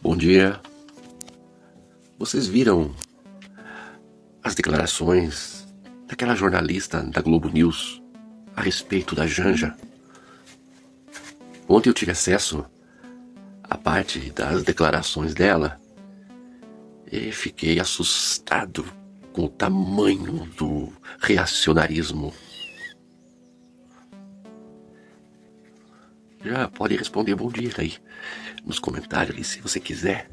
Bom dia. Vocês viram as declarações daquela jornalista da Globo News a respeito da Janja? Ontem eu tive acesso à parte das declarações dela e fiquei assustado com o tamanho do reacionarismo. Já pode responder bom dia aí nos comentários ali, se você quiser.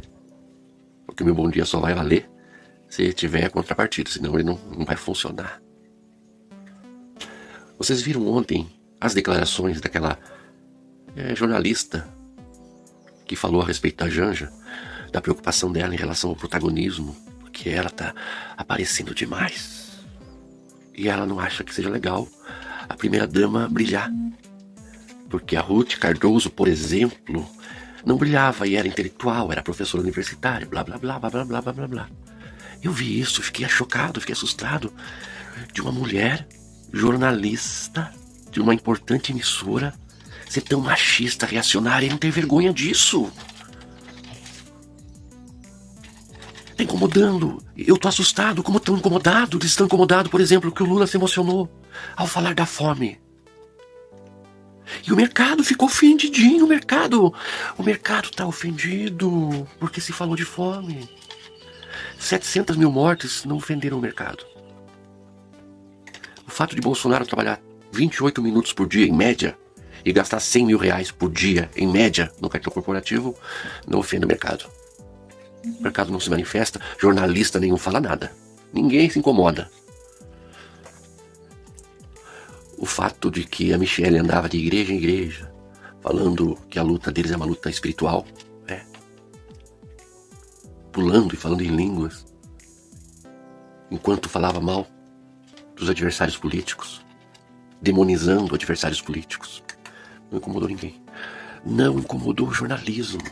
Porque o meu bom dia só vai valer se tiver a contrapartida, senão ele não vai funcionar. Vocês viram ontem as declarações daquela jornalista que falou a respeito da Janja, da preocupação dela em relação ao protagonismo, porque ela tá aparecendo demais. E ela não acha que seja legal a primeira-dama brilhar. Porque a Ruth Cardoso, por exemplo, não brilhava e era intelectual, era professora universitária, blá blá blá blá blá blá blá blá. Eu vi isso, fiquei chocado, fiquei assustado de uma mulher jornalista de uma importante emissora ser tão machista, reacionária e não ter vergonha disso. Tá incomodando. Eu tô assustado, como tão incomodado. Eles estão incomodados, por exemplo, que o Lula se emocionou ao falar da fome. E o mercado ficou ofendidinho, o mercado tá ofendido porque se falou de fome. 700 mil mortes não ofenderam o mercado. O fato de Bolsonaro trabalhar 28 minutos por dia, em média, e gastar 100 mil reais por dia, em média, no cartão corporativo, não ofende o mercado. O mercado não se manifesta, jornalista nenhum fala nada. Ninguém se incomoda. O fato de que a Michelle andava de igreja em igreja, falando que a luta deles é uma luta espiritual, pulando e falando em línguas, enquanto falava mal dos adversários políticos, demonizando adversários políticos, não incomodou ninguém. Não incomodou o jornalismo.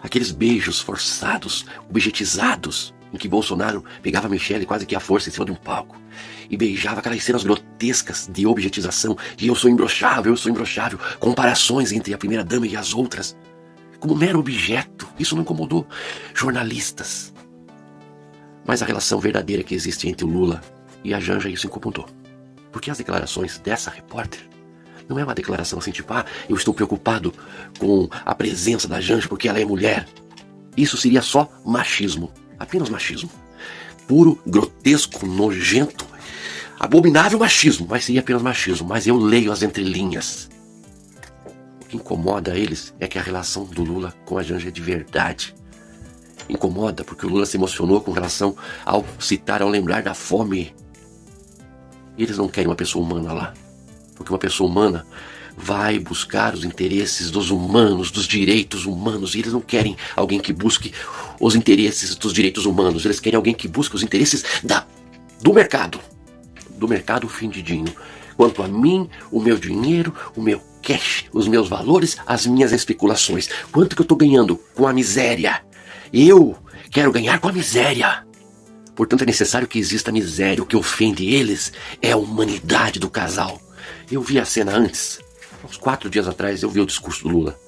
Aqueles beijos forçados, objetizados, em que Bolsonaro pegava a Michelle quase que à força em cima de um palco e beijava aquelas cenas grotescas de objetização, de eu sou imbrochável, comparações entre a primeira-dama e as outras, como mero objeto. Isso não incomodou jornalistas. Mas a relação verdadeira que existe entre o Lula e a Janja, isso incomodou. Porque as declarações dessa repórter não é uma declaração assim, tipo, eu estou preocupado com a presença da Janja porque ela é mulher. Isso seria só machismo. Apenas machismo. Puro, grotesco, nojento, abominável machismo. Mas seria apenas machismo. Mas eu leio as entrelinhas. O que incomoda eles é que a relação do Lula com a Janja é de verdade. Incomoda porque o Lula se emocionou com relação ao lembrar da fome. Eles não querem uma pessoa humana lá. Porque uma pessoa humana vai buscar os interesses dos humanos, dos direitos humanos. E eles não querem alguém que busque os interesses dos direitos humanos. Eles querem alguém que busque os interesses do mercado. Do mercado ofendidinho. Quanto a mim, o meu dinheiro, o meu cash, os meus valores, as minhas especulações. Quanto que eu estou ganhando com a miséria? Eu quero ganhar com a miséria. Portanto, é necessário que exista miséria. O que ofende eles é a humanidade do casal. Eu vi a cena antes. Uns 4 dias atrás eu vi o discurso do Lula.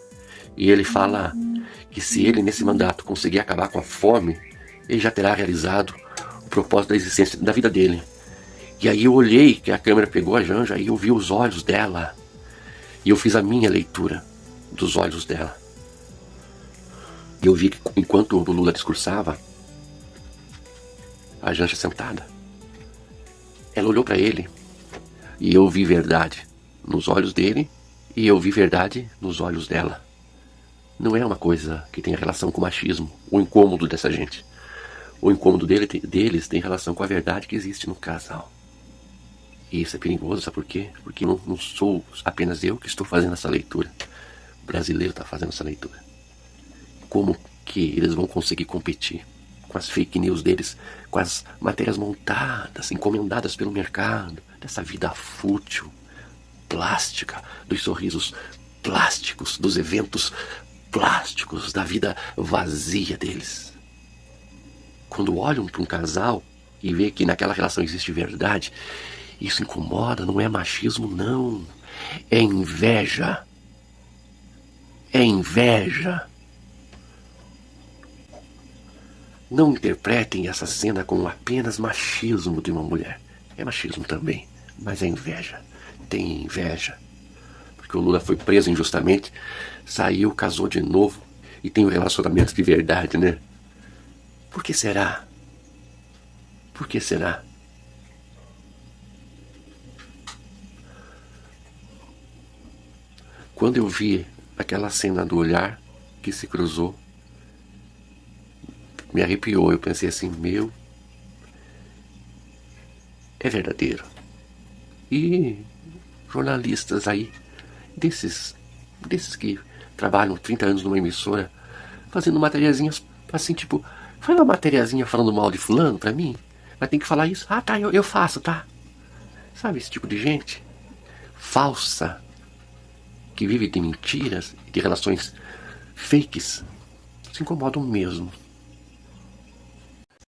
E ele fala que se ele nesse mandato conseguir acabar com a fome, ele já terá realizado o propósito da existência da vida dele. E aí eu olhei, que a câmera pegou a Janja, e eu vi os olhos dela. E eu fiz a minha leitura dos olhos dela. E eu vi que enquanto o Lula discursava, a Janja sentada, ela olhou para ele e eu vi verdade nos olhos dele e eu vi verdade nos olhos dela. Não é uma coisa que tenha relação com o machismo, o incômodo dessa gente. O incômodo deles tem relação com a verdade que existe no casal. E isso é perigoso, sabe por quê? Porque não sou apenas eu que estou fazendo essa leitura. O brasileiro está fazendo essa leitura. Como que eles vão conseguir competir com as fake news deles, com as matérias montadas, encomendadas pelo mercado, dessa vida fútil, plástica, dos sorrisos plásticos, dos eventos plásticos, da vida vazia deles. Quando olham para um casal e vê que naquela relação existe verdade, isso incomoda, não é machismo, não. É inveja. É inveja. Não interpretem essa cena como apenas machismo de uma mulher. É machismo também, mas é inveja. Tem inveja. Porque o Lula foi preso injustamente, saiu, casou de novo e tem um relacionamento de verdade, né? Por que será? Por que será? Quando eu vi aquela cena do olhar que se cruzou, me arrepiou. Eu pensei assim, meu, é verdadeiro. E jornalistas aí, desses que trabalham 30 anos numa emissora, fazendo materiazinhas assim, tipo, faz uma materiazinha falando mal de fulano pra mim, mas tem que falar isso. Ah, tá, eu faço, tá? Sabe esse tipo de gente? Falsa, que vive de mentiras e de relações fakes, se incomodam mesmo.